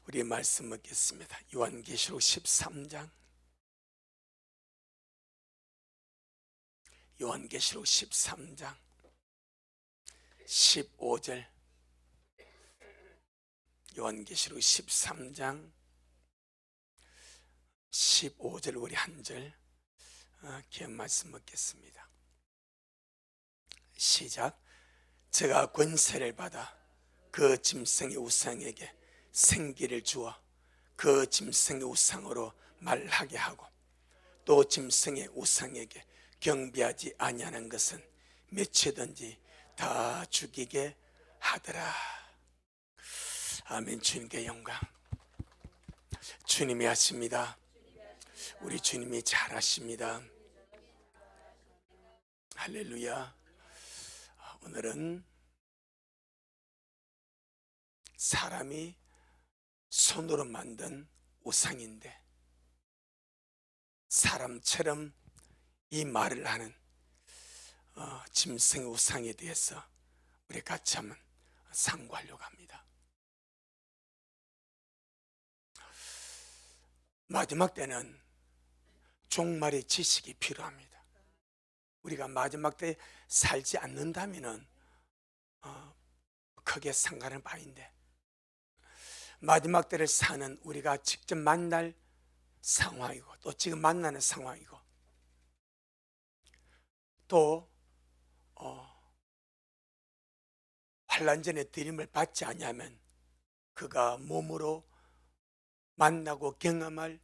우리 말씀 먹겠습니다. 요한계시록 13장, 요한계시록 13장 15절, 요한계시록 13장 15절 우리 한 절 기억 말씀 먹겠습니다. 시작. 제가 권세를 받아 그 짐승의 우상에게 생기를 주어 그 짐승의 우상으로 말하게 하고 또 짐승의 우상에게 경배하지 아니하는 것은 몇이든지 다 죽이게 하더라. 아멘. 주님께 영광. 주님이 하십니다. 우리 주님이 잘하십니다. 할렐루야. 오늘은 사람이 손으로 만든 우상인데 사람처럼 이 말을 하는 짐승의 우상에 대해서 우리 같이 한번 상고하려고 합니다. 마지막 때는 종말의 지식이 필요합니다. 우리가 마지막 때 살지 않는다면 크게 상관은 아닌데 마지막 때를 사는 우리가 직접 만날 상황이고 또 지금 만나는 상황이고 또 환난전의 들림을 받지 않으면 그가 몸으로 만나고 경험할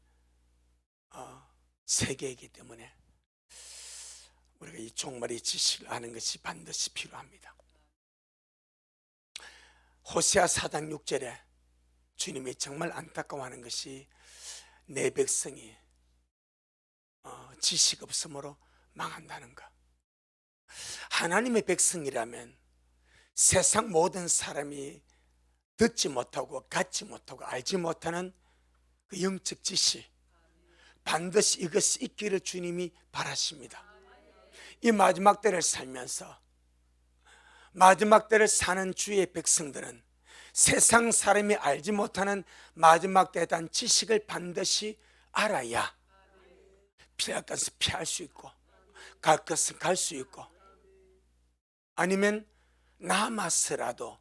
세계이기 때문에 우리가 이 종말의 지식을 아는 것이 반드시 필요합니다. 호세아 4장 6절에 주님이 정말 안타까워하는 것이 내 백성이 지식 없음으로 망한다는 것. 하나님의 백성이라면 세상 모든 사람이 듣지 못하고 갖지 못하고 알지 못하는 그 영적 지식, 반드시 이것이 있기를 주님이 바라십니다. 이 마지막 때를 살면서 마지막 때를 사는 주의 백성들은 세상 사람이 알지 못하는 마지막 때에 대한 지식을 반드시 알아야 피할 것은 피할 수 있고 갈 것은 갈 수 있고 아니면 남았으라도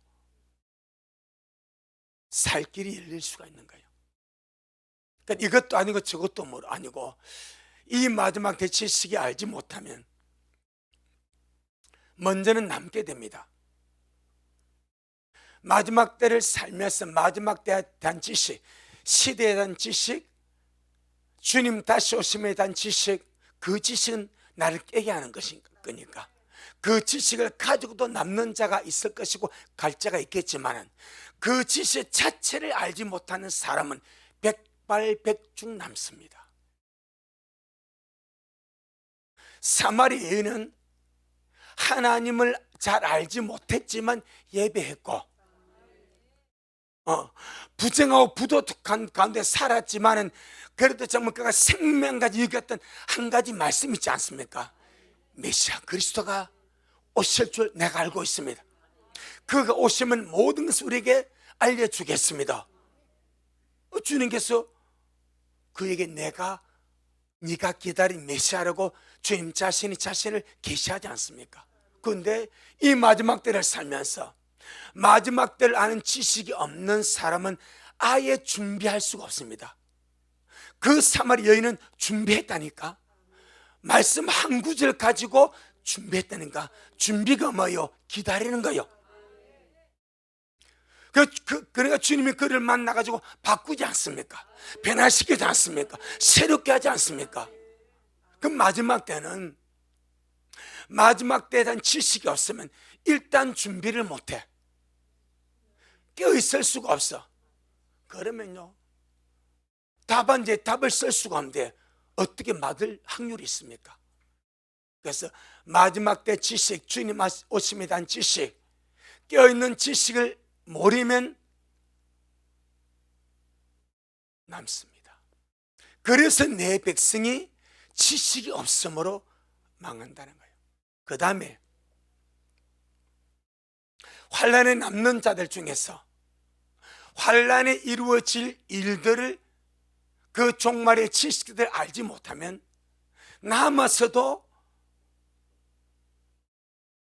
살 길이 열릴 수가 있는 거예요. 그러니까 이것도 아니고 저것도 아니고 이 마지막 때 지식이 알지 못하면 먼저는 남게 됩니다. 마지막 때를 살면서 마지막 때에 대한 지식, 시대에 대한 지식, 주님 다시 오심에 대한 지식, 그 지식은 나를 깨게 하는 거니까 그 지식을 가지고도 남는 자가 있을 것이고 갈 자가 있겠지만 그 지식 자체를 알지 못하는 사람은 백발백중 남습니다. 사마리 여인은 하나님을 잘 알지 못했지만 예배했고 부정하고 부도덕한 가운데 살았지만은 그래도 정말 그가 생명까지 여겼던 한 가지 말씀 있지 않습니까? 메시아 그리스도가 오실 줄 내가 알고 있습니다. 그가 오시면 모든 것을 우리에게 알려주겠습니다. 주님께서 그에게 네가 기다린 메시아라고 주님 자신이 자신을 계시하지 않습니까? 그런데 이 마지막 때를 살면서 마지막 때를 아는 지식이 없는 사람은 아예 준비할 수가 없습니다. 그 사마리 여인은 준비했다니까. 말씀 한 구절 가지고 준비했다니까. 준비가 뭐예요? 기다리는 거예요. 그러니까 주님이 그를 만나가지고 바꾸지 않습니까? 변화시키지 않습니까? 새롭게 하지 않습니까? 그 마지막 때는 마지막 때에 대한 지식이 없으면 일단 준비를 못해. 깨어있을 수가 없어. 그러면요 답안지에 답을 쓸 수가 없는데 어떻게 맞을 확률이 있습니까? 그래서 마지막 때 지식, 주님 오심에 대한 지식, 깨어있는 지식을 모르면 남습니다. 그래서 내 백성이 지식이 없으므로 망한다는 거예요. 그 다음에 환란에 남는 자들 중에서 환란에 이루어질 일들을 그 종말의 지식들을 알지 못하면 남아서도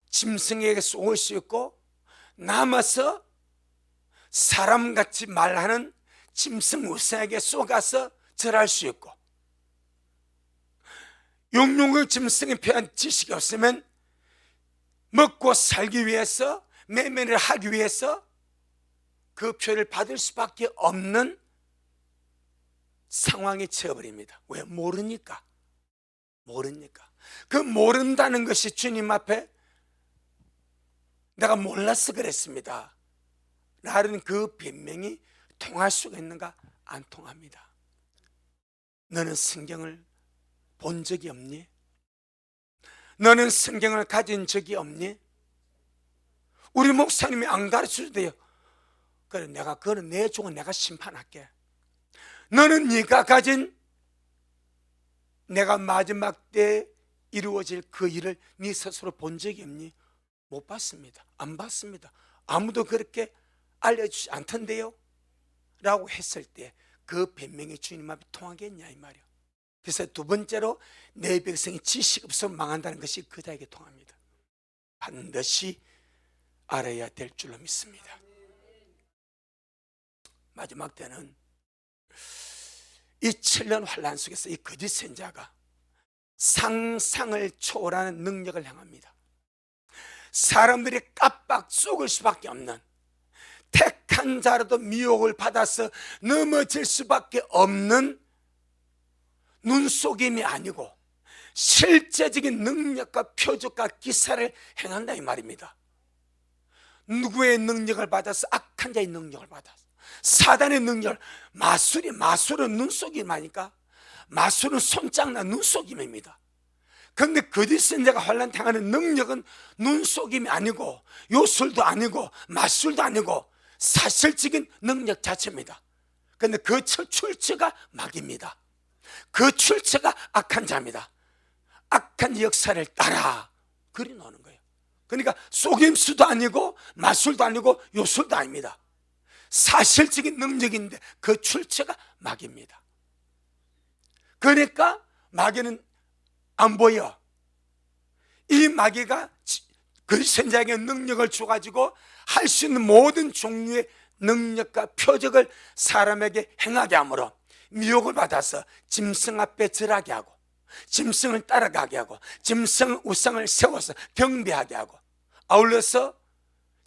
짐승에게 쏘을 수 있고, 남아서 사람같이 말하는 짐승 우상에게 쏘가서 절할 수 있고, 용용의 짐승에 대한 지식이 없으면 먹고 살기 위해서, 매매를 하기 위해서 그 표를 받을 수밖에 없는 상황에 처해버립니다. 왜? 모르니까. 그 모른다는 것이 주님 앞에 내가 몰라서 그랬습니다 라는 그 변명이 통할 수가 있는가? 안 통합니다. 너는 성경을 본 적이 없니? 너는 성경을 가진 적이 없니? 우리 목사님이 안 가르쳐줘도요. 그래, 내가 그거는 내 종은 내가 심판할게. 너는 네가 가진, 내가 마지막 때 이루어질 그 일을 네 스스로 본 적이 없니? 못 봤습니다. 안 봤습니다. 아무도 그렇게 알려주지 않던데요 라고 했을 때 그 변명이 주님 앞에 통하겠냐 이 말이요. 그래서 두 번째로 내 백성이 지식 없으면 망한다는 것이 그자에게 통합니다. 반드시 알아야 될 줄로 믿습니다. 마지막 때는 이 7년 환란 속에서 이 거짓 선지자가 상상을 초월하는 능력을 행합니다. 사람들이 깜빡 속을 수밖에 없는, 택한 자라도 미혹을 받아서 넘어질 수밖에 없는 눈속임이 아니고 실제적인 능력과 표적과 기사를 행한다 이 말입니다. 누구의 능력을 받아서? 악한 자의 능력을 받아서, 사단의 능력을, 마술은 눈속임하니까, 마술은 손장난 눈속임입니다. 그런데 거짓 선지자가 환란 당하는 능력은 눈속임이 아니고 요술도 아니고 마술도 아니고 사실적인 능력 자체입니다. 그런데 그 출처가 마귀입니다. 그 출처가 악한 자입니다. 악한 역사를 따라 그리 노는 거예요. 그러니까 속임수도 아니고 마술도 아니고 요술도 아닙니다. 사실적인 능력인데 그 출처가 마귀입니다. 그러니까 마귀는 안 보여. 이 마귀가 그 선지자에게 능력을 줘가지고 할 수 있는 모든 종류의 능력과 표적을 사람에게 행하게 하므로 미혹을 받아서 짐승 앞에 절하게 하고, 짐승을 따라가게 하고, 짐승 우상을 세워서 경배하게 하고, 아울러서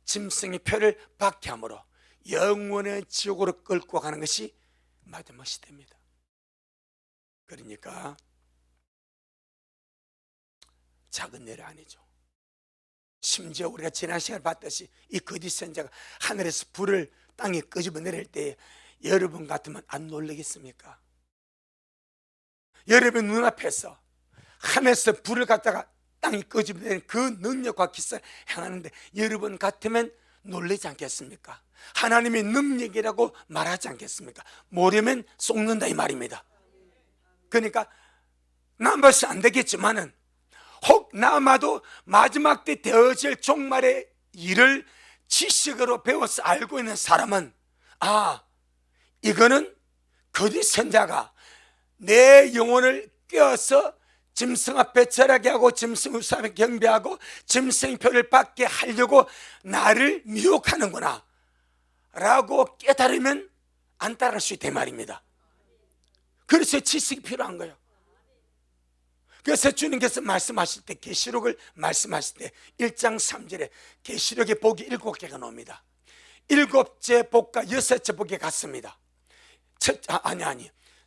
짐승의 표를 받게 하므로 영원의 지옥으로 끌고 가는 것이 마지막 시대입니다. 그러니까 작은 일 아니죠. 심지어 우리가 지난 시간에 봤듯이 이 거짓 선지자가 하늘에서 불을 땅에 끄집어 내릴 때 여러분 같으면 안 놀라겠습니까? 여러분 눈앞에서 하늘에서 불을 갖다가 땅에 끄집어 내리는 그 능력과 기사를 행하는데 여러분 같으면 놀라지 않겠습니까? 하나님의 능력이라고 말하지 않겠습니까? 모르면 속는다 이 말입니다. 그러니까 남아서 안 되겠지만은 혹 남아도 마지막 때 되어질 종말의 일을 지식으로 배워서 알고 있는 사람은, 아, 이거는 거짓 선지자가 내 영혼을 꿰어서 짐승 앞에 절하게 하고 짐승 우상에 경배하고 짐승 표를 받게 하려고 나를 미혹하는구나 라고 깨달으면 안 따라할 수 있단 말입니다. 그래서 지식이 필요한 거예요. 그래서 주님께서 말씀하실 때, 계시록을 말씀하실 때 1장 3절에 계시록의 복이 7개가 나옵니다. 7째 복과 6째 복이 같습니다.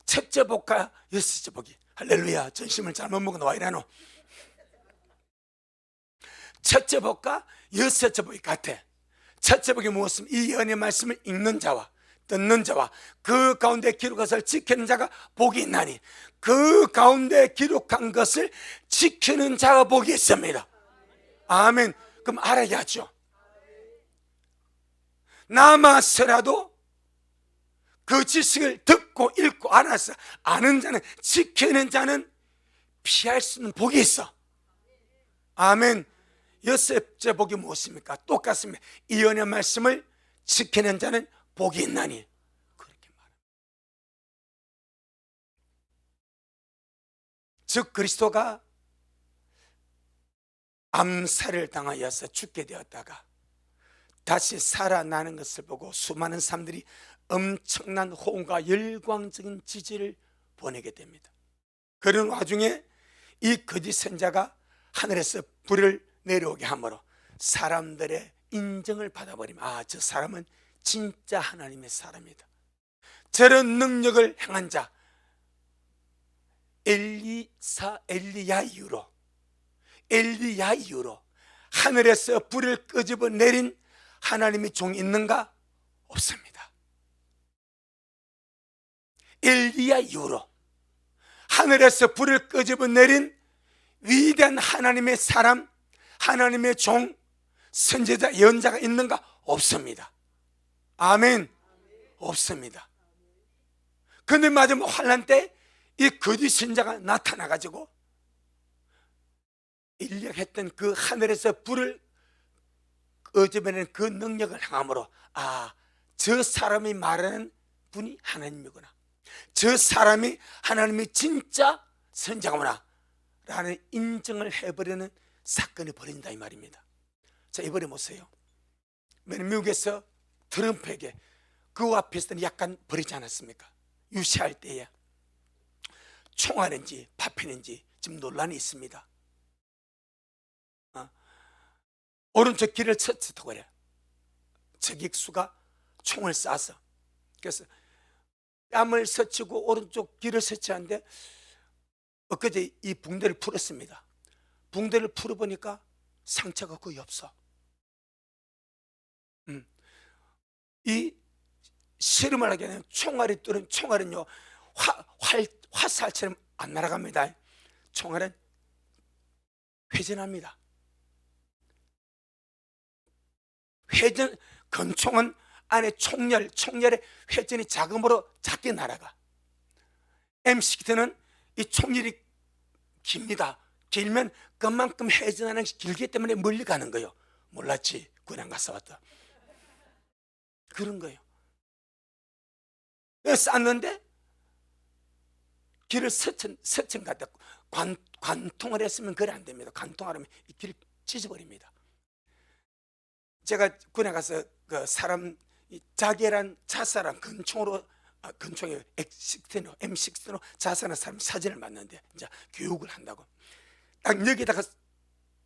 첫째 복과 6째 복이, 할렐루야, 전심을 잘못 먹어도 와 이러노. 첫째 복과 6째 복이 같아. 첫째 복이 무엇이면 이 연의 말씀을 읽는 자와 듣는 자와 그 가운데 기록한 것을 지키는 자가 복이 있나니, 그 가운데 기록한 것을 지키는 자가 복이 있습니다. 아멘. 그럼 알아야죠. 남아서라도 그 지식을 듣고 읽고 알아서 아는 자는, 지키는 자는 피할 수 있는 복이 있어. 아멘. 6째 복이 무엇입니까? 똑같습니다. 이 연의 말씀을 지키는 자는 복이 있나니 그렇게 말합니다. 즉 그리스도가 암살을 당하여서 죽게 되었다가 다시 살아나는 것을 보고 수많은 사람들이 엄청난 호응과 열광적인 지지를 보내게 됩니다. 그런 와중에 이 거짓 선자가 하늘에서 불을 내려오게 함으로 사람들의 인정을 받아버리면 저 사람은 진짜 하나님의 사람이다. 저런 능력을 행한 자 엘리야 이후로 하늘에서 불을 끄집어 내린 하나님의 종이 있는가? 없습니다. 엘리야 이후로 하늘에서 불을 끄집어 내린 위대한 하나님의 사람, 하나님의 종, 선지자, 예언자가 있는가? 없습니다. 아멘. 없습니다. 그런데 마지막 환난 때 이 거짓 선자가 나타나가지고 엘리야가 했던 그 하늘에서 불을 끄집어내는 그 능력을 행함으로 저 사람이 말하는 분이 하나님이구나, 저 사람이 하나님의 진짜 선자구나 라는 인정을 해버리는 사건이 벌어진다 이 말입니다. 자, 이번에 보세요. 미국에서 트럼프에게 그와 비슷한 약간 벌이지 않았습니까? 유세할 때에 총알인지 파편인지 지금 논란이 있습니다. 오른쪽 길을 스쳤다고 그래요. 저격수가 총을 쏴서, 그래서 뺨을 스치고 오른쪽 길을 스치는데 엊그제 이 붕대를 풀었습니다. 붕대를 풀어보니까 상처가 거의 없어. 이 실험을 하게 되면 총알이 뚫은 총알은요 화살처럼 안 날아갑니다. 총알은 회전합니다. 건총은 안에 총열의 회전이 작음으로 작게 날아가. M16는 이 총열이 깁니다. 길면 그만큼 회전하는 것이 길기 때문에 멀리 가는 거예요. 몰랐지? 군안 가서 왔다. 그런 거예요. 쐈는데 길을 스친 갖다 관통을 했으면 그래 안 됩니다. 관통하려면 이 길을 찢어버립니다. 제가 군에 가서 그 사람 자결한 자살한 근총으로 근총이 M16로 자살한 사람 사진을 봤는데 이제 교육을 한다고 딱 여기다가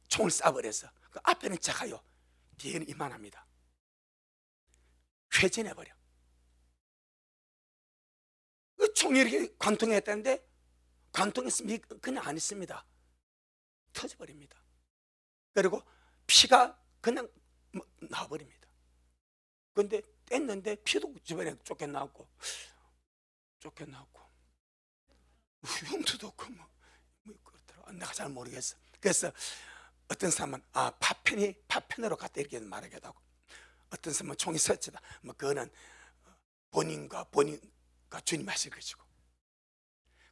총을 쏴버려서 그 앞에는 작아요, 뒤에는 이만합니다. 회전해버려. 그 총이 이렇게 관통했다는데 관통했으면 그냥 안 있습니다. 터져버립니다. 그리고 피가 그냥 나와버립니다. 그런데 뗐는데 피도 주변에 쫓겨나고 흉터도 없고 그렇더라고. 내가 잘 모르겠어. 그래서 어떤 사람은 파편으로 갖다 이렇게 말하기도 하고, 어떤 사람은 총이 서치다, 그거는 본인과 주님 하실 것이고.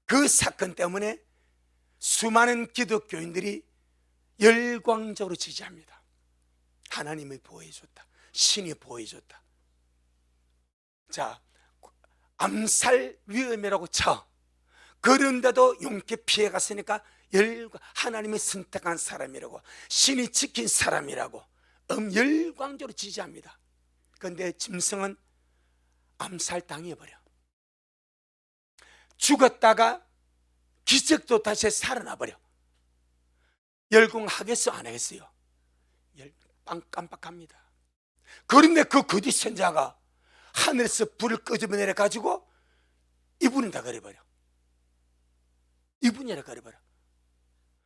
그 사건 때문에 수많은 기독교인들이 열광적으로 지지합니다. 하나님이 보호해줬다, 신이 보호해줬다. 자, 암살 위험이라고 쳐. 그런데도 용케 피해갔으니까 하나님이 선택한 사람이라고, 신이 지킨 사람이라고 열광적으로 지지합니다. 그런데 짐승은 암살당해버려. 죽었다가 기적도 다시 살아나버려. 열공하겠어 안 하겠어요? 깜빡합니다. 그런데 그 거짓 선자가 하늘에서 불을 끄집어내려 가지고 이분이다 그래버려. 이분이라 그래버려.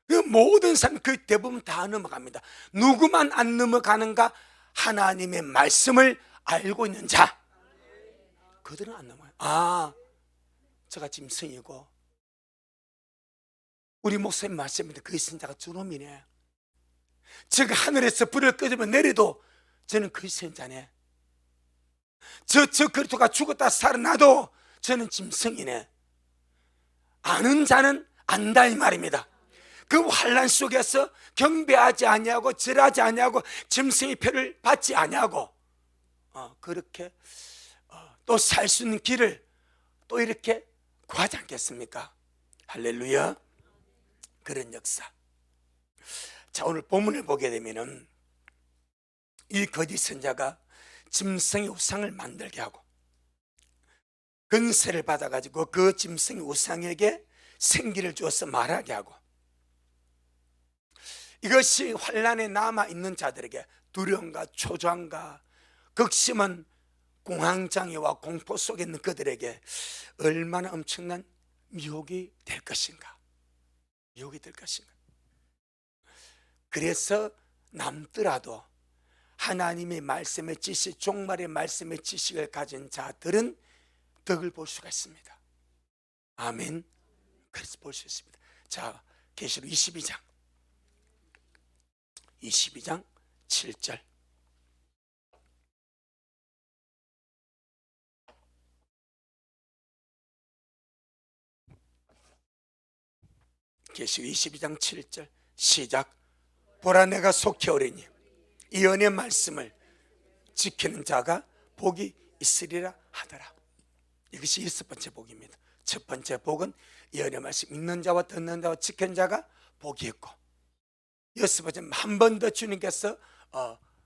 그 모든 사람 그 대부분 다 넘어갑니다. 누구만 안 넘어가는가? 하나님의 말씀을 알고 있는 자, 그들은 안 넘어가요. 저가 짐승이고 우리 목사님 말씀인데 그 선자가 주놈이네. 제가 하늘에서 불을 끄집어 내려도 저는 그 선자네. 저 그리스도가 죽었다 살아나도 저는 짐승이네. 아는 자는 안다 이 말입니다. 그 환난 속에서 경배하지 아니하고 절하지 아니하고 짐승의 표를 받지 아니하고 그렇게 또 살 수 있는 길을 또 이렇게 구하지 않겠습니까? 할렐루야. 그런 역사. 자, 오늘 본문을 보게 되면은 이 거짓 선자가 짐승의 우상을 만들게 하고 권세를 받아가지고 그 짐승의 우상에게 생기를 주어서 말하게 하고, 이것이 환란에 남아있는 자들에게 두려움과 초조함과 극심한 공황장애와 공포 속에 있는 그들에게 얼마나 엄청난 미혹이 될 것인가. 미혹이 될 것인가. 그래서 남더라도 하나님의 말씀의 지식, 종말의 말씀의 지식을 가진 자들은 덕을 볼 수가 있습니다. 아멘. 그래서 볼 수 있습니다. 자, 계시록 22장 7절. 계시록 22장 7절 시작. 보라, 내가 속히 오리니 이 은혜의 말씀을 지키는 자가 복이 있으리라 하더라. 이것이 첫 번째 복입니다. 첫 번째 복은 이 은혜의 말씀 읽는 자와 듣는 자와 지키는 자가 복이 있고, 여섯 번째 한 번 더 주님께서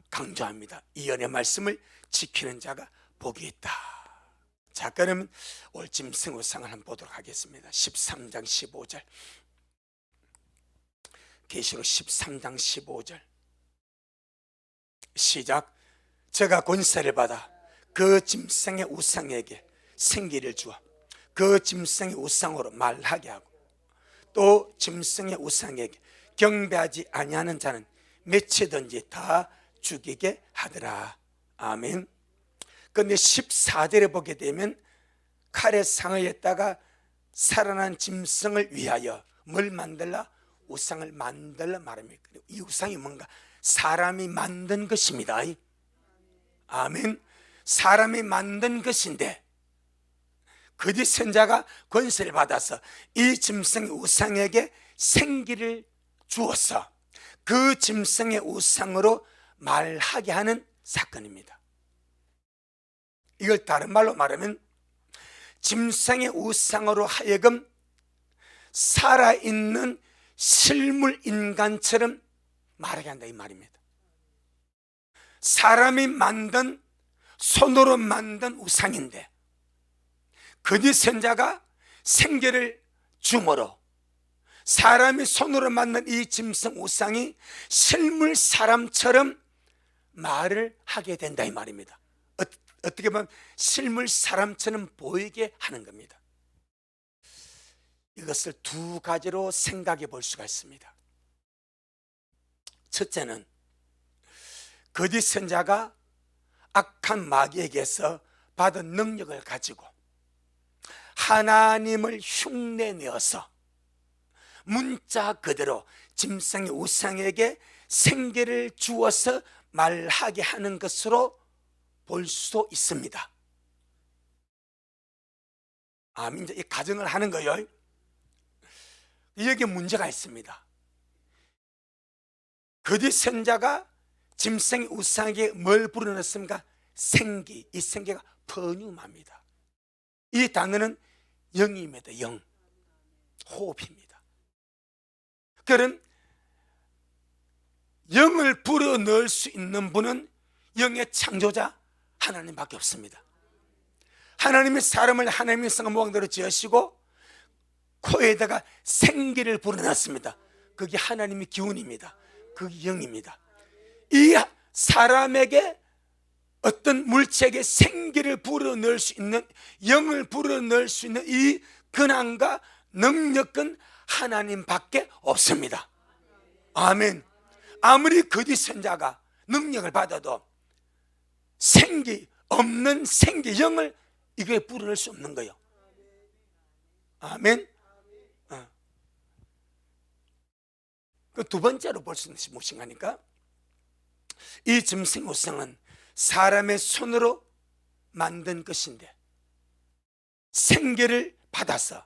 강조합니다. 이 은혜의 말씀을 지키는 자가 복이 있다. 자, 그러면 올 짐승 우상을 한번 보도록 하겠습니다. 13장 15절. 계시록 13장 15절 시작. 제가 권세를 받아 그 짐승의 우상에게 생기를 주어 그 짐승의 우상으로 말하게 하고, 또 짐승의 우상에게 경배하지 아니하는 자는 몇이든지 다 죽이게 하더라. 아멘. 그런데 14절에 보게 되면 칼의 상어에다가 살아난 짐승을 위하여 뭘 만들라? 우상을 만들라 말합니다. 이 우상이 뭔가? 사람이 만든 것입니다. 아멘. 사람이 만든 것인데 거짓 선자가 권세를 받아서 이 짐승의 우상에게 생기를 주어서 그 짐승의 우상으로 말하게 하는 사건입니다. 이걸 다른 말로 말하면 짐승의 우상으로 하여금 살아있는 실물 인간처럼 말하게 한다, 이 말입니다. 사람이 만든, 손으로 만든 우상인데 거짓 선자가 생기를 주므로 사람이 손으로 만든 이 짐승 우상이 실물 사람처럼 말을 하게 된다, 이 말입니다. 어떻게 보면 실물 사람처럼 보이게 하는 겁니다. 이것을 두 가지로 생각해 볼 수가 있습니다. 첫째는 거짓 선자가 악한 마귀에게서 받은 능력을 가지고 하나님을 흉내내어서 문자 그대로 짐승의 우상에게 생기를 주어서 말하게 하는 것으로 볼 수 있습니다. 이제 이 가정을 하는 거예요. 여기에 문제가 있습니다. 거짓 선자가 짐승의 우상에게 뭘 불어넣습니까? 생기. 이 생기가 퍼듐합니다. 이 단어는 영입니다. 영. 호흡입니다. 그럼 영을 불어넣을 수 있는 분은 영의 창조자 하나님밖에 없습니다. 하나님이 사람을 하나님의 성 모양대로 지으시고 코에다가 생기를 불어넣습니다. 그게 하나님의 기운입니다. 그게 영입니다. 이 사람에게 어떤 물체에게 생기를 불어넣을 수 있는, 영을 불어넣을 수 있는 이 권한과 능력은 하나님밖에 없습니다. 아멘. 아무리 거짓 선자가 능력을 받아도 생기 없는 생기, 영을 이게 불어넣을 수 없는 거예요. 아멘. 그 두 번째로 볼 수 있는 것이 무엇인가? 이 짐승 우상은 사람의 손으로 만든 것인데 생기를 받아서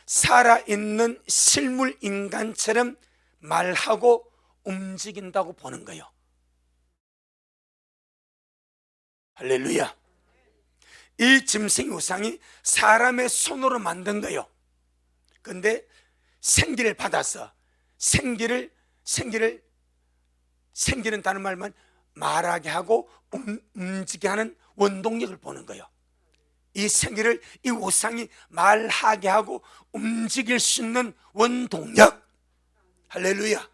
살아있는 실물 인간처럼 말하고 움직인다고 보는 거예요. 할렐루야. 이 짐승 우상이 사람의 손으로 만든 거예요. 근데 생기를 받아서 생기는 다른 말만 말하게 하고 움직이게 하는 원동력을 보는 거예요. 이 생기를 이 우상이 말하게 하고 움직일 수 있는 원동력. 할렐루야.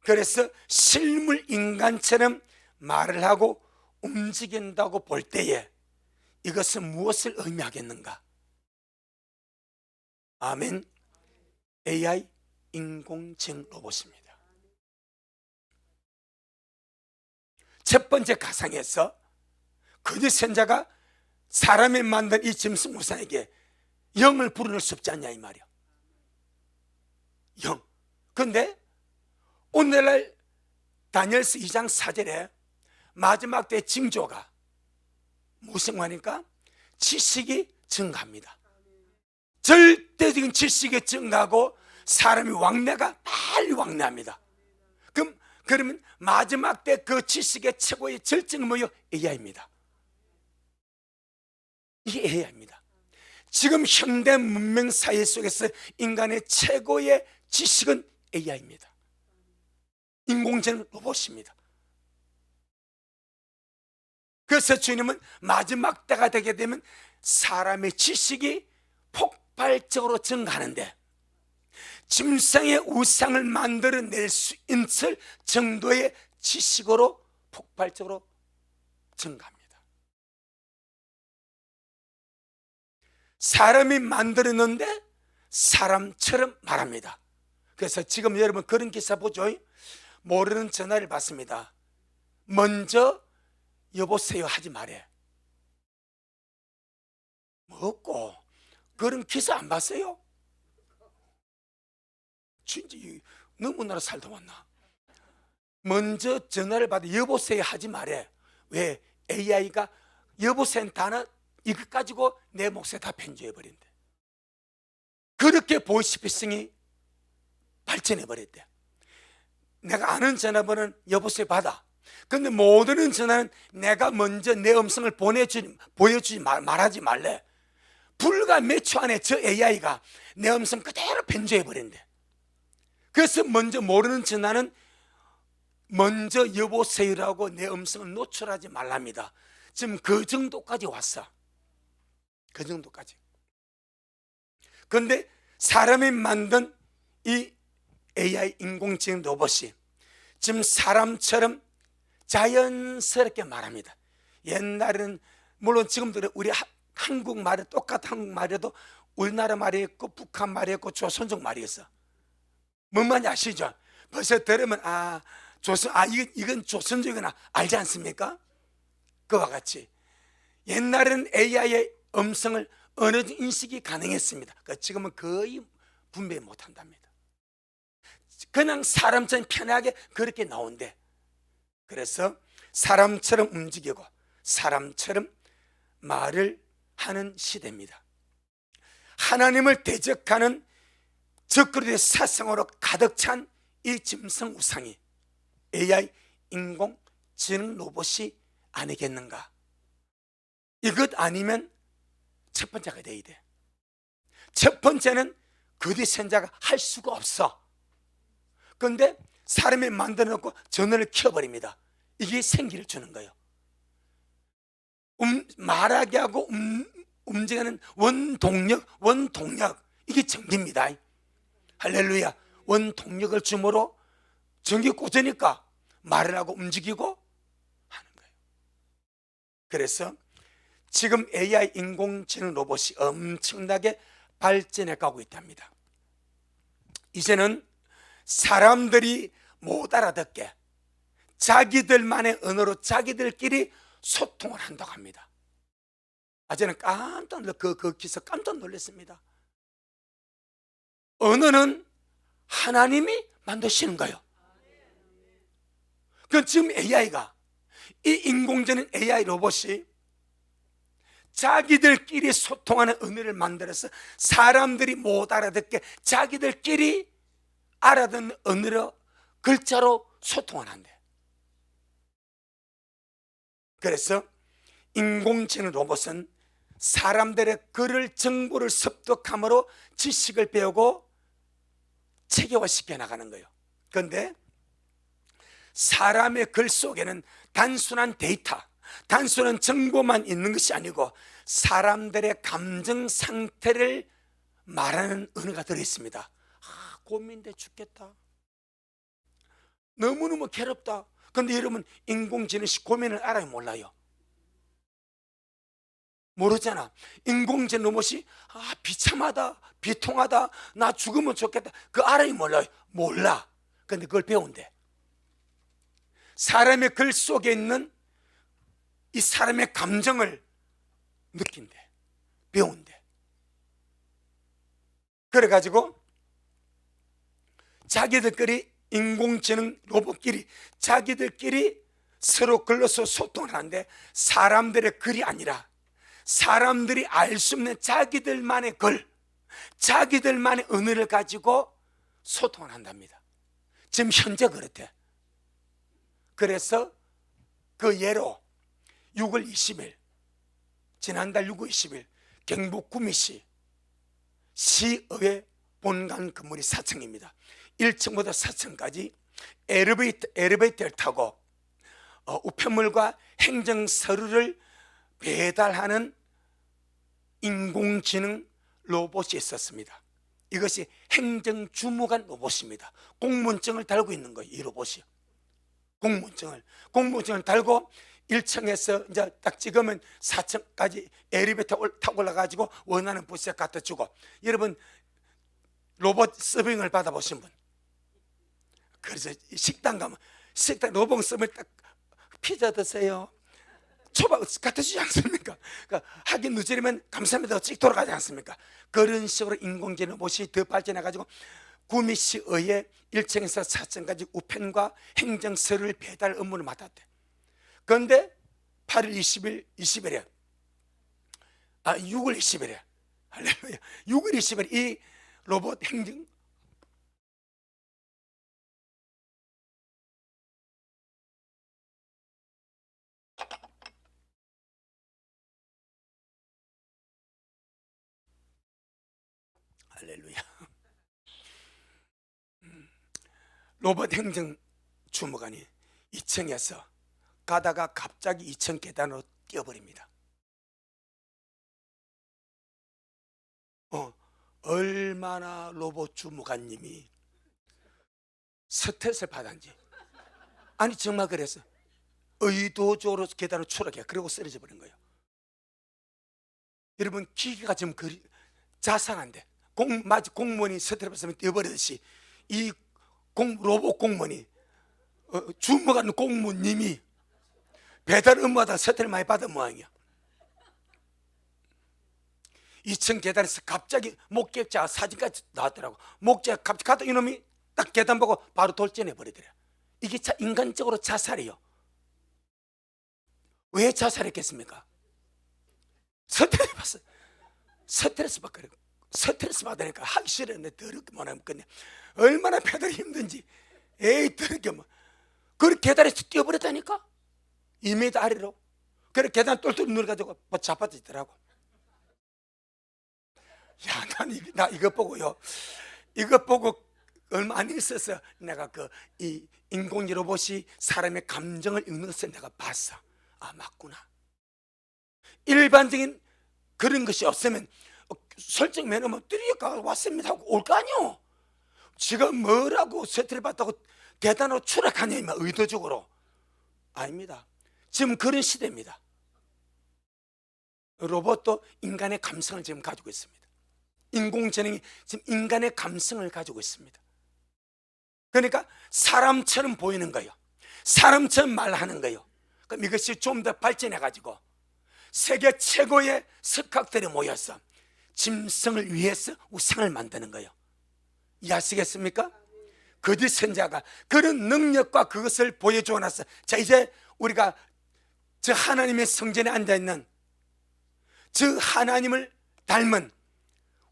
그래서 실물 인간처럼 말을 하고 움직인다고 볼 때에 이것은 무엇을 의미하겠는가? 아멘. AI 인공지능 로봇입니다. 첫 번째 가상에서 거짓 선자가 사람이 만든 이 짐승 우상에게 영을 불어넣을 수 없지 않냐 이 말이야. 영. 그런데 오늘날 다니엘서 2장 4절에 마지막 때 징조가 무슨 말입니까? 지식이 증가합니다. 절대적인 지식이 증가하고 사람이 왕래가 빨리 왕래합니다. 그러면 마지막 때 그 지식의 최고의 절정은 뭐예요? AI입니다. 이게 AI입니다. 지금 현대 문명 사회 속에서 인간의 최고의 지식은 AI입니다. 인공지능 로봇입니다. 그래서 주님은 마지막 때가 되게 되면 사람의 지식이 폭발적으로 증가하는데 짐승의 우상을 만들어낼 수 있을 정도의 지식으로 폭발적으로 증가합니다. 사람이 만들었는데 사람처럼 말합니다. 그래서 지금 여러분 그런 기사 보죠. 모르는 전화를 받습니다. 먼저 여보세요 하지 말해. 뭐고? 그런 기사 안 봤어요? 진짜 너무나 살다 왔나? 먼저 전화를 받아 여보세요 하지 말해. 왜? AI가 여보세요 단어 이것 가지고 내 목소리 다 편집해버린대. 그렇게 보이스피싱이 발전해버렸대. 내가 아는 전화번호는 여보세요 받아. 근데 모든 전화는 내가 먼저 내 음성을 보여주지 말하지 말래. 불과 몇 초 안에 저 AI가 내 음성 그대로 편집해버린대. 그래서 먼저 모르는 전화는 먼저 여보세요라고 내 음성을 노출하지 말랍니다. 지금 그 정도까지 왔어. 그 정도까지. 그런데 사람이 만든 이 AI 인공지능 로봇이 지금 사람처럼 자연스럽게 말합니다. 옛날에는 물론 지금도 우리 한국말이 똑같은 한국말에도 우리나라 말이 있고 북한 말이 있고 조선족 말이 있어. 뭔 말인지 아시죠? 벌써 들으면 이건 조선족이구나 알지 않습니까? 그와 같이 옛날에는 AI의 음성을 어느 정도 인식이 가능했습니다. 지금은 거의 분배 못한답니다. 그냥 사람처럼 편하게 그렇게 나온대. 그래서 사람처럼 움직이고 사람처럼 말을 하는 시대입니다. 하나님을 대적하는 적그리스도의 사상으로 가득 찬 이 짐승 우상이 AI 인공지능 로봇이 아니겠는가? 이것 아니면 첫 번째가 돼야 돼. 첫 번째는 거짓 선자가 할 수가 없어. 그런데 사람이 만들어 놓고 전원을 켜버립니다. 이게 생기를 주는 거예요. 말하게 하고 움직이는 원동력 이게 전기입니다. 할렐루야. 원동력을 주므로 전기 꽂으니까 말을 하고 움직이고 하는 거예요. 그래서 지금 AI 인공지능 로봇이 엄청나게 발전해 가고 있답니다. 이제는 사람들이 못 알아듣게 자기들만의 언어로 자기들끼리 소통을 한다고 합니다. 저는 그 기사 깜짝 놀랐습니다. 언어는 하나님이 만드시는 거예요. 그 지금 AI가 이 인공지능 AI 로봇이 자기들끼리 소통하는 언어를 만들어서 사람들이 못 알아듣게 자기들끼리 알아듣는 언어로 글자로 소통을 한대. 그래서 인공지능 로봇은 사람들의 글을 정보를 습득함으로 지식을 배우고 체계화시켜 나가는 거예요. 그런데 사람의 글 속에는 단순한 데이터, 단순한 정보만 있는 것이 아니고 사람들의 감정 상태를 말하는 언어가 들어있습니다. 고민돼 죽겠다, 너무너무 괴롭다. 그런데 여러분, 인공지능이 고민을 알아요, 몰라요? 모르잖아. 인공지능 로봇이 비참하다, 비통하다, 나 죽으면 좋겠다, 그 알아요, 몰라요? 몰라. 그런데 그걸 배운대. 사람의 글 속에 있는 이 사람의 감정을 느낀대, 배운대. 그래가지고 자기들끼리, 인공지능 로봇끼리 자기들끼리 서로 글로서 소통을 하는데, 사람들의 글이 아니라 사람들이 알 수 없는 자기들만의 글, 자기들만의 언어를 가지고 소통을 한답니다. 지금 현재 그렇대. 그래서 그 예로 6월 20일, 지난달 6월 20일 경북 구미시 시의회 본관 건물이 4층입니다. 1층부터 4층까지 엘리베이터를 타고 우편물과 행정서류를 배달하는 인공지능 로봇이 있었습니다. 이것이 행정주무관 로봇입니다. 공무원증을 달고 있는 거예요, 이 로봇이. 공무원증을 달고 1층에서 이제 딱 찍으면 4층까지 엘리베이터 타고 올라가지고 원하는 부스에 갖다 주고. 여러분, 로봇 서빙을 받아보신 분? 그래서 식당 가면 식당 로봇 서빙 딱 피자 드세요, 초밥 갖다 주지 않습니까? 그러니까 하기 늦으면 감사합니다 찍 돌아가지 않습니까? 그런 식으로 인공지능 로봇이 더 발전해가지고 구미시의회 1층에서 4층까지 우편과 행정서류를 배달 업무를 맡았대. 그런데 8월 20일에 6월 20일에 할렐루야, 6월 20일 이 로봇 행정 할렐루야 로봇 행정 주무관이 2층에서 가다가 갑자기 2층 계단으로 뛰어버립니다. 얼마나 로봇 주무관님이 스트레스를 받았는지. 아니 정말 그래서 의도적으로 계단을 추락해, 그리고 쓰러져 버린 거예요. 여러분, 기계가 지금 자상한데 마치 공무원이 스트레스 받으면 뛰어버리듯이 이 로봇 공무원이 주무관 공무원님이 배달 업무하다 스트레스 많이 받은 모양이야. 2층 계단에서 갑자기 목격자 사진까지 나왔더라고. 목격자 갑자기 가다 이놈이 딱 계단 보고 바로 돌진해 버리더래. 이게 인간적으로 자살이에요. 왜 자살했겠습니까? 스트레스 받았어요. 스트레스 받으니까 하기 싫었는데 더럽게 못하면 끝내. 얼마나 배달이 힘든지. 에이 더럽게 뭐. 그렇게 계단에서 뛰어버렸다니까. 2m 아래로. 그래 계단 똘똘 눌러가지고 자빠지더라고. 야, 나 이거 보고요. 이거 보고 얼마 안 있어서 내가 이 인공지능 로봇이 사람의 감정을 읽는 것을 내가 봤어. 맞구나. 일반적인 그런 것이 없으면 설정면 뭐 드리가 왔습니다 하고 올 거 아니요. 지금 뭐라고 스트레스 받다고 계단으로 추락하냐, 이마 의도적으로. 아닙니다. 지금 그런 시대입니다. 로봇도 인간의 감성을 지금 가지고 있습니다. 인공지능이 지금 인간의 감성을 가지고 있습니다. 그러니까 사람처럼 보이는 거예요. 사람처럼 말하는 거예요. 그럼 이것이 좀 더 발전해 가지고 세계 최고의 석학들이 모여서 짐승을 위해서 우상을 만드는 거예요. 이해하시겠습니까? 거짓 선자가 그런 능력과 그것을 보여주고 나서, 자 이제 우리가 저 하나님의 성전에 앉아있는 저 하나님을 닮은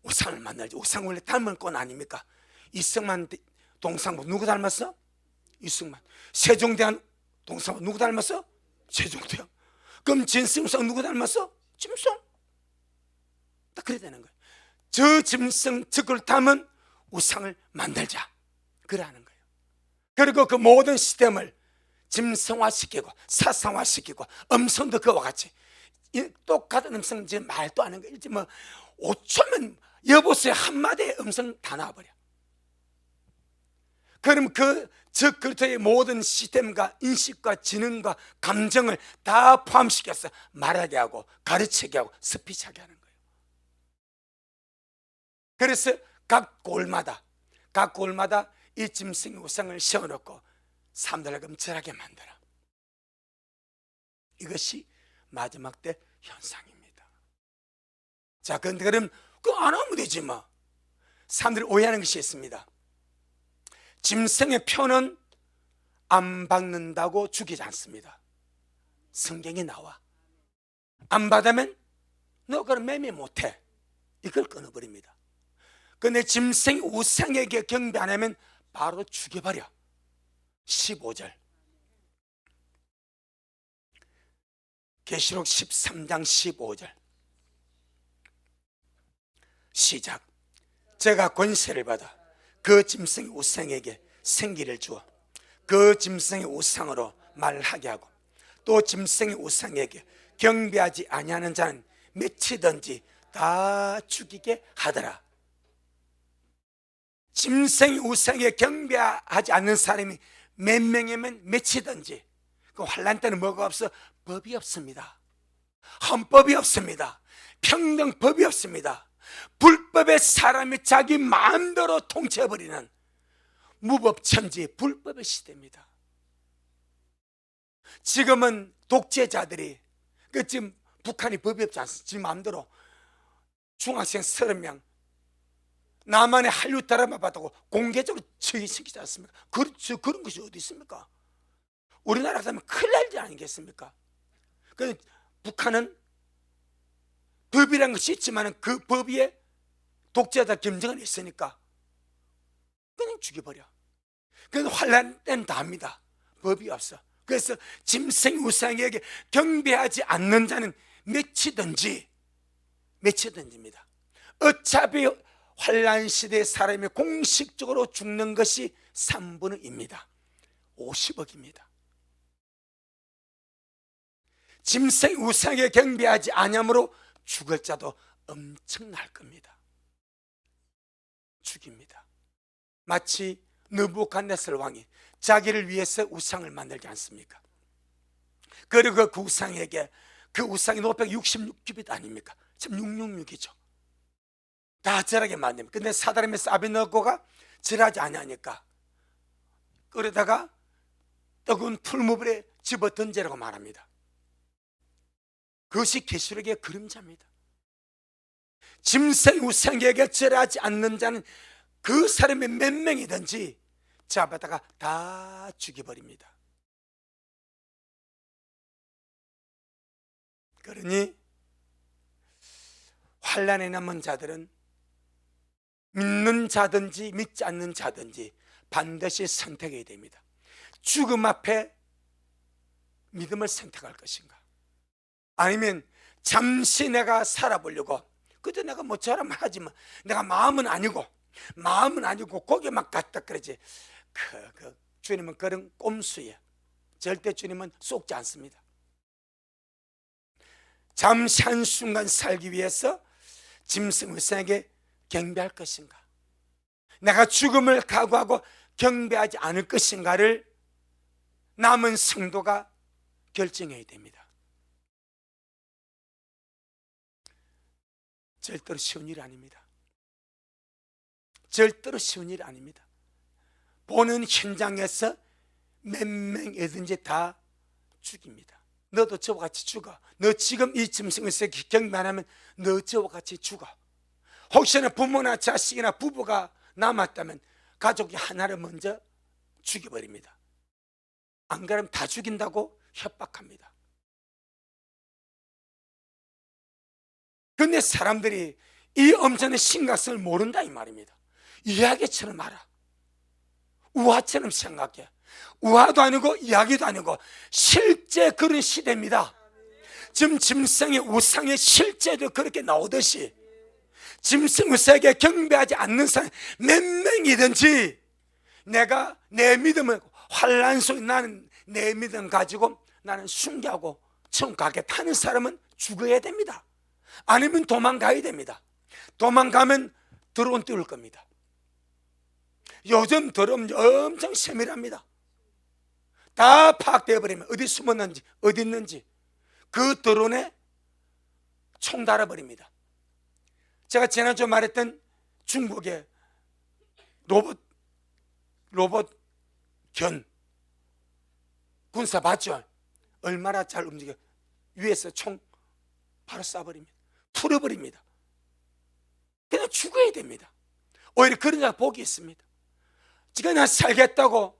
우상을 만들지. 우상을 원래 닮은 건 아닙니까? 이승만 동상부 누구 닮았어? 이승만. 세종대왕 동상부 누구 닮았어? 세종대왕. 그럼 짐승 우상 누구 닮았어? 짐승. 딱 그래야 되는 거예요. 저 짐승 저걸 담은 우상을 만들자, 그러는 거예요. 그리고 그 모든 시스템을 짐승화시키고 사상화시키고, 음성도 그와 같이 똑같은 음성, 지금 말도 안 하는 거예요. 뭐 5초면 여보세요 한마디에 음성 다 나와버려. 그럼 저 글자의 모든 시스템과 인식과 지능과 감정을 다 포함시켜서 말하게 하고 가르치게 하고 스피치하게 하는 거예요. 그래서 각 골마다 이 짐승의 우상을 세워놓고 사람들을 검찰하게 만들어. 이것이 마지막 때 현상입니다. 자, 그런데 그럼 그거 안 하면 되지 뭐. 사람들이 오해하는 것이 있습니다. 짐승의 표는 안 박는다고 죽이지 않습니다. 성경에 나와. 안 받으면 너 그럼 매매 못해, 이걸 끊어버립니다. 근데 짐승 우상에게 경배 안 하면 바로 죽여버려. 15절 계시록 13장 15절 시작. 제가 권세를 받아 그 짐승의 우상에게 생기를 주어 그 짐승의 우상으로 말하게 하고 또 짐승의 우상에게 경배하지 아니하는 자는 맺히든지 다 죽이게 하더라. 짐승의 우상에 경배하지 않는 사람이 몇 명이면 맺히든지, 그 환란 때는 뭐가 없어? 법이 없습니다. 헌법이 없습니다. 평등법이 없습니다. 불법의 사람이 자기 마음대로 통치해버리는 무법천지 불법의 시대입니다. 지금은 독재자들이, 지금 북한이 법이 없지 않습니까? 지 마음대로 중학생 30명 나만의 한류 드라마 봤다고 공개적으로 처리시키지 않습니까? 그런 것이 어디 있습니까? 우리나라 같으면 큰일 날지 아니겠습니까? 그 북한은 법이라는 것이 있지만 그 법 위에 독재자 김정은이 있으니까 그냥 죽여버려. 그래서 환란 때는 다 합니다. 법이 없어. 그래서 짐승 우상에게 경배하지 않는 자는 맺히든지입니다. 어차피 환란 시대의 사람이 공식적으로 죽는 것이 3분의 2입니다. 50억입니다. 짐승 우상에 경배하지 아니함으로 죽을 자도 엄청날 겁니다. 죽입니다. 마치 느부갓네살 왕이 자기를 위해서 우상을 만들지 않습니까? 그리고 그 우상에게, 그 우상이 높이가 66규빗 아닙니까? 참 666이죠. 다 절하게 만듭니다. 근데 사다림의 아비느고가 절하지 아니하니까 그러다가 뜨거운 풀무불에 집어 던지라고 말합니다. 그것이 계시록의 그림자입니다. 짐승 우상에게 절하지 않는 자는 그 사람이 몇 명이든지 잡아다가 다 죽여버립니다. 그러니 환란에 남은 자들은 믿는 자든지 믿지 않는 자든지 반드시 선택해야 됩니다. 죽음 앞에 믿음을 선택할 것인가, 아니면 잠시 내가 살아보려고, 그때 내가 뭐처럼 하지만 내가 마음은 아니고 고개만 갖다 그러지, 주님은 그런 꼼수예요. 절대 주님은 속지 않습니다. 잠시 한순간 살기 위해서 짐승 우상에게 경배할 것인가, 내가 죽음을 각오하고 경배하지 않을 것인가를 남은 성도가 결정해야 됩니다. 절대로 쉬운 일이 아닙니다. 절대로 쉬운 일이 아닙니다. 보는 현장에서 몇 명이든지 다 죽입니다. 너도 저와 같이 죽어. 너 지금 이 짐승에서 경배 안 하면 너 저와 같이 죽어. 혹시나 부모나 자식이나 부부가 남았다면 가족이 하나를 먼저 죽여버립니다. 안 그러면 다 죽인다고 협박합니다. 그런데 사람들이 이 엄청난 심각성을 모른다 이 말입니다. 이야기처럼 알아. 우화처럼 생각해. 우화도 아니고 이야기도 아니고 실제 그런 시대입니다. 지금 짐승의 우상의 실제도 그렇게 나오듯이 짐승 우상에게 경배하지 않는 사람 몇 명이든지 내가 내 믿음을 환난 속에 나는 내 믿음 가지고 나는 순교하고 천국 가겠다는 사람은 죽어야 됩니다. 아니면 도망가야 됩니다. 도망가면 드론 띄울 겁니다. 요즘 드론 엄청 세밀합니다. 다 파악되어 버리면 어디 숨었는지 어디 있는지 그 드론에 총 달아버립니다. 제가 지난주에 말했던 중국의 로봇 견 군사 봤죠? 얼마나 잘 움직여. 위에서 총 바로 쏴버립니다. 풀어버립니다. 그냥 죽어야 됩니다. 오히려 그런 자가 복이 있습니다. 지가 나 살겠다고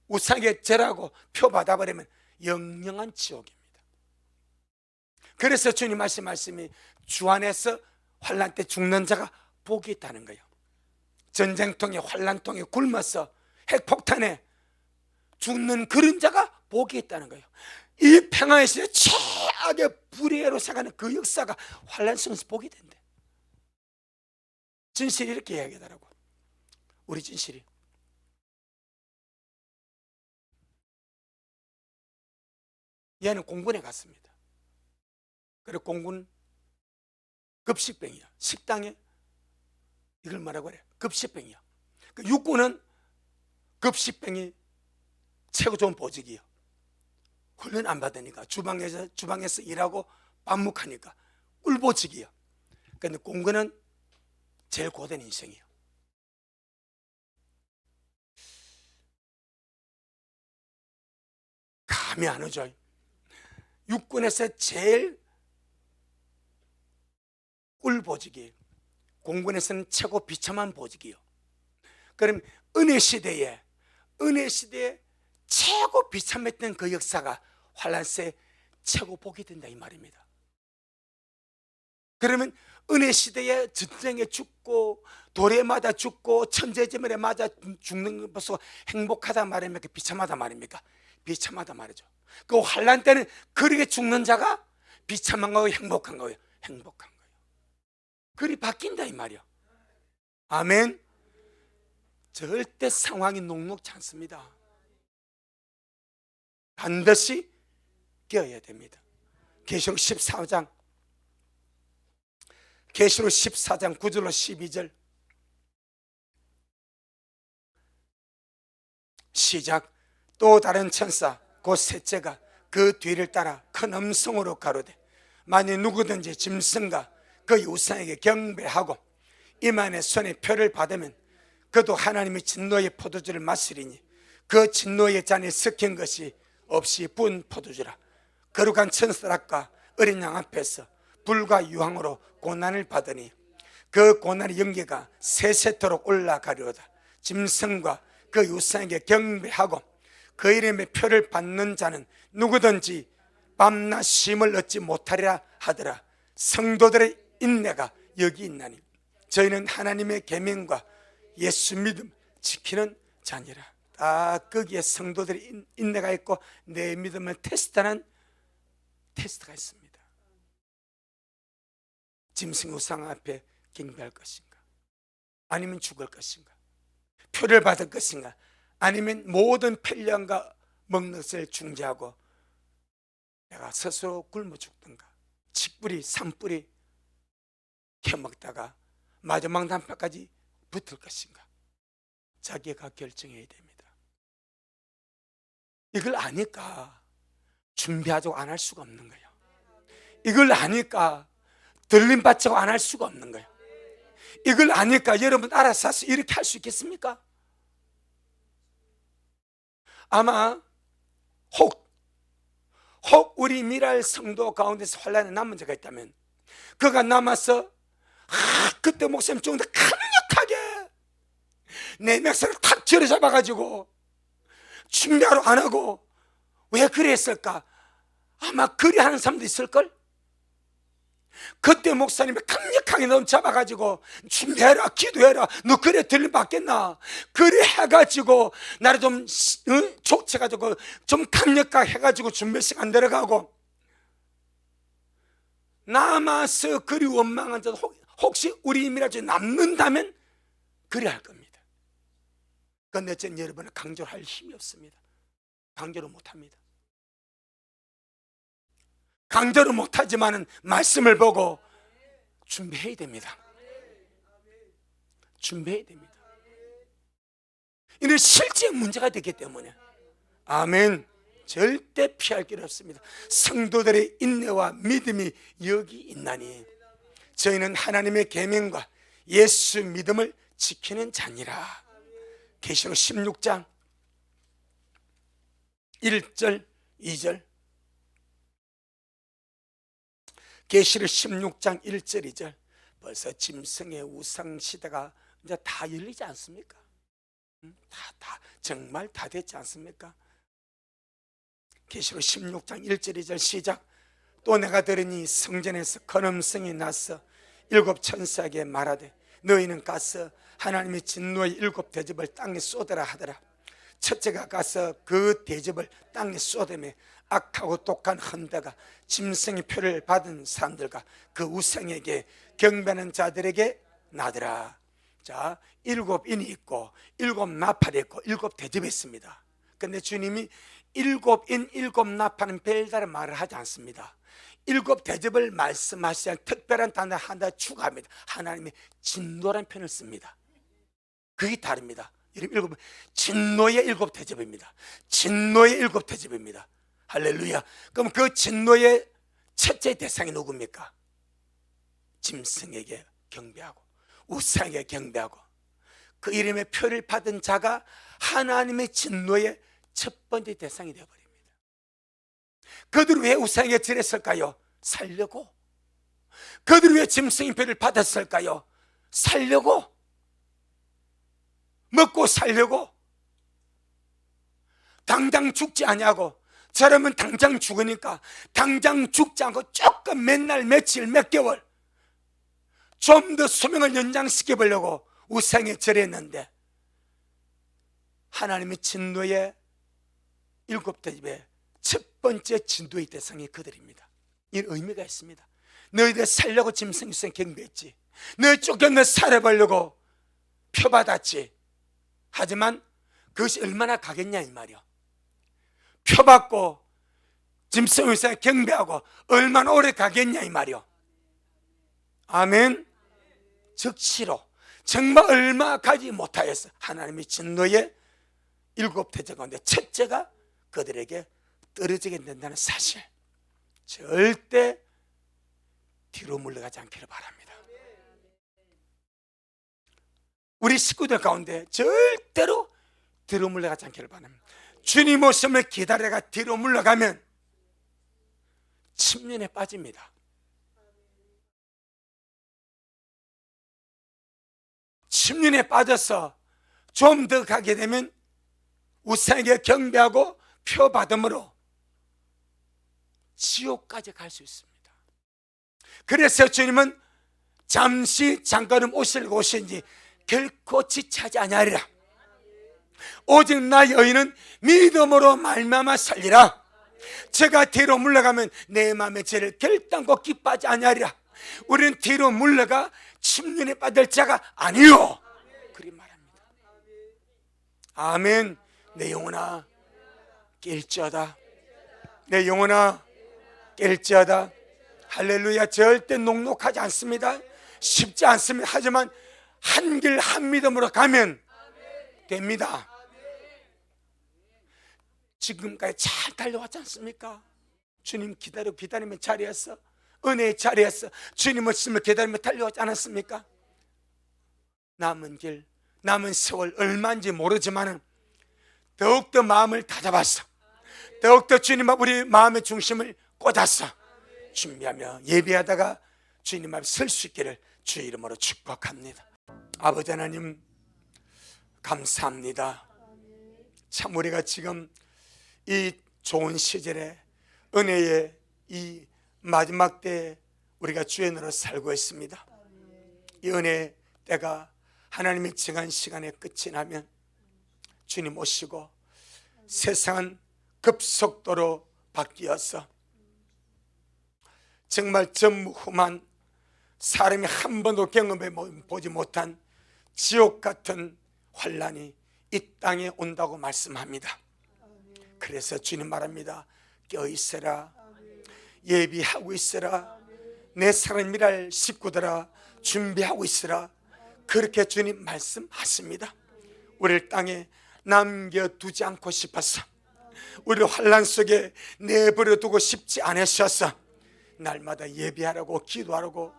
우상에 절하고 표 받아버리면 영영한 지옥입니다. 그래서 주님 말씀이 주 안에서 환난 때 죽는 자가 복이 있다는 거예요. 전쟁통에 환난통에 굶어서 핵폭탄에 죽는 그런 자가 복이 있다는 거예요. 이 평화의 시대 최악의 불의로 생각하는 그 역사가 환난 속에서 복이 된대. 진실이 이렇게 이야기하더라고. 우리 진실이 얘는 공군에 갔습니다. 그리고 공군 급식병이야. 식당에 이걸 뭐라고 그래? 급식병이야. 그 육군은 급식병이 최고 좋은 보직이요. 훈련 안 받으니까 주방에서 일하고 반묵하니까 꿀보직이요. 그런데 공군은 제일 고된 인생이요. 감이 안 오죠. 육군에서 제일 꿀보직이에요. 공군에서는 최고 비참한 보직이요. 그럼 은혜 시대에 최고 비참했던 그 역사가 환란세 최고 복이 된다 이 말입니다. 그러면 은혜 시대에 전쟁에 죽고 돌에 맞아 죽고 천재지면에 맞아 죽는 것으로 행복하다 말입니까? 비참하다 말입니까? 비참하다 말이죠. 그 환란 때는 그렇게 죽는 자가 비참한 거예요, 행복한 거예요? 행복한 거예요. 그리 바뀐다 이 말이야. 아멘. 절대 상황이 녹록지 않습니다. 반드시 깨어야 됩니다. 계시록 14장 9절로 12절 시작. 또 다른 천사 곧 셋째가 그 뒤를 따라 큰 음성으로 가로되 만일 누구든지 짐승과 그 우상에게 경배하고 이만의 손에 표를 받으면 그도 하나님의 진노의 포도주를 마시리니 그 진노의 잔에 섞인 것이 없이 부은 포도주라. 거룩한 천사락과 어린 양 앞에서 불과 유황으로 고난을 받으니 그 고난의 연기가 세세토록 올라가려다. 짐승과 그 우상에게 경배하고 그 이름의 표를 받는 자는 누구든지 밤낮 쉼을 얻지 못하리라 하더라. 성도들의 인내가 여기 있나니 저희는 하나님의 계명과 예수 믿음 지키는 자니라. 딱 거기에 성도들의 인내가 있고 내 믿음을 테스트하는 테스트가 있습니다. 짐승 우상 앞에 경배할 것인가? 아니면 죽을 것인가? 표를 받을 것인가? 아니면 모든 편령과 먹는 것을 중지하고 내가 스스로 굶어 죽든가 칡뿌리 산뿌리 캐먹다가 마지막 단파까지 붙을 것인가? 자기가 결정해야 됩니다. 이걸 아니까 준비하자고 안 할 수가 없는 거예요. 이걸 아니까 들림받자고 안 할 수가 없는 거예요. 이걸 아니까 여러분 알아서 이렇게 할 수 있겠습니까? 아마 혹 우리 미랄 성도 가운데서 환란에 남은 자가 있다면 그가 남아서 그때 목사님 좀 더 강력하게 내 멱살을 탁 쥐어잡아가지고 준비하러 안 하고 왜 그랬을까? 아마 그리 하는 사람도 있을걸? 그때 목사님이 강력하게 너 잡아가지고 준비해라 기도해라 너 그래 들림받겠나? 그래 해가지고 나를 좀 족쳐가지고 좀 강력하게 해가지고 준비 시간 들어가고 남아서 그리 원망한 자도 혹시 우리 힘이라도 남는다면 그리 할 겁니다. 그런데 저는 여러분을 강조를 할 힘이 없습니다. 강조를 못합니다. 강조를 못하지만 말씀을 보고 준비해야 됩니다. 준비해야 됩니다. 이는 실제 문제가 되기 때문에 아멘. 절대 피할 길 없습니다. 성도들의 인내와 믿음이 여기 있나니 저희는 하나님의 계명과 예수 믿음을 지키는 자니라. 계시록 16장 1절 2절. 계시록 16장 1절 2절. 벌써 짐승의 우상 시대가 이제 다 열리지 않습니까? 정말 다 됐지 않습니까? 계시록 16장 1절 2절 시작. 또 내가 들으니 성전에서 큰 음성이 나서 일곱 천사에게 말하되 너희는 가서 하나님의 진노의 일곱 대접을 땅에 쏟으라 하더라. 첫째가 가서 그 대접을 땅에 쏟으며 악하고 독한 헌대가 짐승의 표를 받은 사람들과 그 우상에게 경배하는 자들에게 나더라. 자, 일곱 인이 있고 일곱 나팔이 있고 일곱 대접이 있습니다. 그런데 주님이 일곱 인 일곱 나팔은 별다른 말을 하지 않습니다. 일곱 대접을 말씀하시는 특별한 단어 하나 추가합니다. 하나님의 진노라는 표현을 씁니다. 그게 다릅니다. 일곱, 진노의 일곱 대접입니다. 진노의 일곱 대접입니다. 할렐루야. 그럼 그 진노의 첫째 대상이 누굽니까? 짐승에게 경배하고 우상에게 경배하고 그 이름의 표를 받은 자가 하나님의 진노의 첫 번째 대상이 되어버립니다. 그들은 왜 우상에게 절했을까요? 살려고. 그들은 왜 짐승의 표를 받았을까요? 살려고. 먹고 살려고. 당장 죽지 아니하고, 저러면 당장 죽으니까 당장 죽지 않고 조금 몇 날 며칠 몇 개월 좀 더 수명을 연장시켜 보려고 우상에 절했는데 하나님의 진노의 일곱 대접의 첫 번째 진도의 대상이 그들입니다. 이 의미가 있습니다. 너희들 살려고 짐승 우상 경배했지. 너희 쫓겨내 살아보려고 표받았지. 하지만 그것이 얼마나 가겠냐 이 말이야. 표받고 짐승 우상 경배하고 얼마나 오래 가겠냐 이 말이야. 아멘. 즉시로 정말 얼마 가지 못하였어. 하나님의 진노의 일곱 대접 가운데 첫째가 그들에게 떨어지게 된다는 사실, 절대 뒤로 물러가지 않기를 바랍니다. 우리 식구들 가운데 절대로 뒤로 물러가지 않기를 바랍니다. 주님 오심을 기다려가 뒤로 물러가면 침륜에 빠집니다. 침륜에 빠져서 좀 더 가게 되면 우상에게 경배하고 표받음으로 지옥까지 갈 수 있습니다. 그래서 주님은 잠시 잠깐은 오실 곳인지 결코 지체하지 아니하리라. 오직 나 여인은 믿음으로 말미암아 살리라. 제가 뒤로 물러가면 내 마음의 죄를 결단코 기뻐하지 아니하리라. 우리는 뒤로 물러가 침륜에 빠질 자가 아니요, 그리 말합니다. 아멘. 내 영혼아 깰지어다. 내 영혼아 깰지어다. 할렐루야. 절대 녹록하지 않습니다. 쉽지 않습니다. 하지만 한 길 한 믿음으로 가면 됩니다. 지금까지 잘 달려왔지 않습니까? 주님 기다리면 자리에서, 은혜의 자리에서 주님을 쓰며 기다리며 달려왔지 않았습니까? 남은 길, 남은 세월 얼마인지 모르지만 더욱더 마음을 다잡았어. 더욱더 주님 앞 우리 마음의 중심을 꽂았어. 준비하며 예배하다가 주님 앞에 설 수 있기를 주의 이름으로 축복합니다. 아버지 하나님 감사합니다. 참 우리가 지금 이 좋은 시절에 은혜의 이 마지막 때에 우리가 주인으로 살고 있습니다. 이 은혜의 때가 하나님의 정한 시간에 끝이 나면 주님 오시고 세상은 급속도로 바뀌어서 정말 전무후무한 사람이 한 번도 경험해 보지 못한 지옥 같은 환란이 이 땅에 온다고 말씀합니다. 그래서 주님 말합니다. 껴있어라, 예비하고 있어라, 내 사람이랄 식구들아 준비하고 있으라. 그렇게 주님 말씀하십니다. 우리를 땅에 남겨두지 않고 싶어서, 우리를 환난 속에 내버려 두고 싶지 않으셔서 날마다 예비하라고, 기도하라고,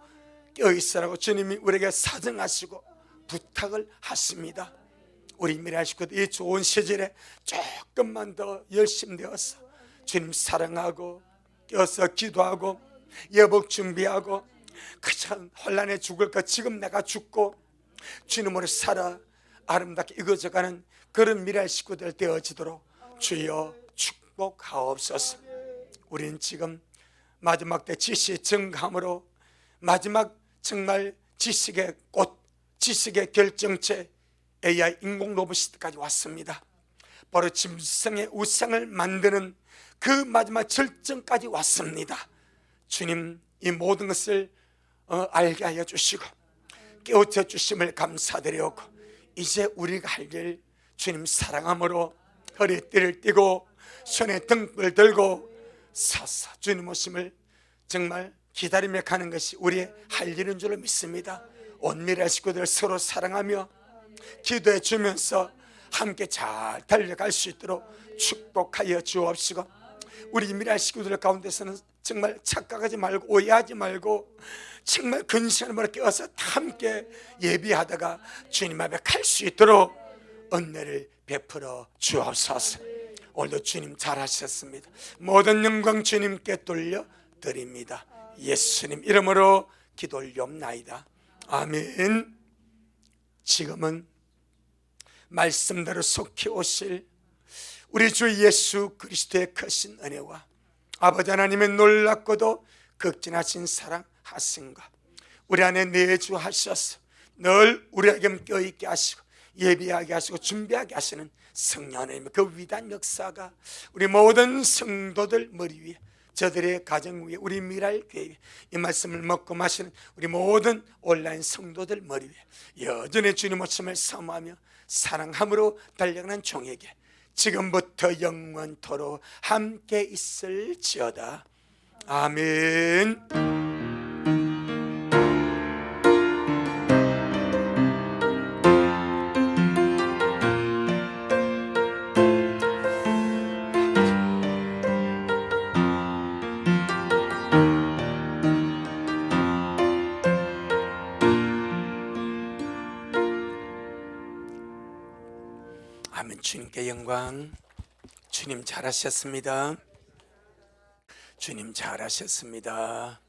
껴있으라고 주님이 우리에게 사정하시고 부탁을 하십니다. 우리 미래 식구들 이 좋은 시절에 조금만 더 열심히 되어서 주님 사랑하고 껴서 기도하고 예복 준비하고, 그저 혼란에 죽을 것 지금 내가 죽고 주님으로 살아 아름답게 이어져가는 그런 미래 식구들 되어지도록 주여 축복하옵소서. 우리는 지금 마지막 때 지식의 증감으로 마지막 정말 지식의 꽃, 지식의 결정체 AI 인공 로봇 시대까지 왔습니다. 바로 짐승의 우상을 만드는 그 마지막 절정까지 왔습니다. 주님 이 모든 것을 알게 하여 주시고 깨우쳐 주심을 감사드리고, 이제 우리가 할 일 주님 사랑함으로 허리띠를 띠고 손에 등불 들고 서서 주님 오심을 정말 기다리며 가는 것이 우리의 할 일인 줄로 믿습니다. 온 미래 식구들 서로 사랑하며 기도해 주면서 함께 잘 달려갈 수 있도록 축복하여 주옵시고, 우리 미래 식구들 가운데서는 정말 착각하지 말고 오해하지 말고 정말 근시간을 깨어서 함께 예비하다가 주님 앞에 갈 수 있도록 은혜를 베풀어 주옵소서. 오늘도 주님 잘하셨습니다. 모든 영광 주님께 돌려드립니다. 예수님 이름으로 기도 올리옵나이다. 아멘. 지금은 말씀대로 속히 오실 우리 주 예수 그리스도의 크신 은혜와 아버지 하나님의 놀랍고도 극진하신 사랑 하심과 우리 안에 내주하셔서 늘 우리에게 껴있게 하시고 예비하게 하시고 준비하게 하시는 성령 하나님의 그 위대한 역사가 우리 모든 성도들 머리 위에, 저들의 가정 위에, 우리 미랄 교회 위에, 이 말씀을 먹고 마시는 우리 모든 온라인 성도들 머리 위에 여전히 주님 모습을 사모하며 사랑함으로 달려가는 종에게 지금부터 영원토록 함께 있을지어다. 아멘. 아멘. 주님께 영광. 주님 잘하셨습니다. 주님 잘하셨습니다.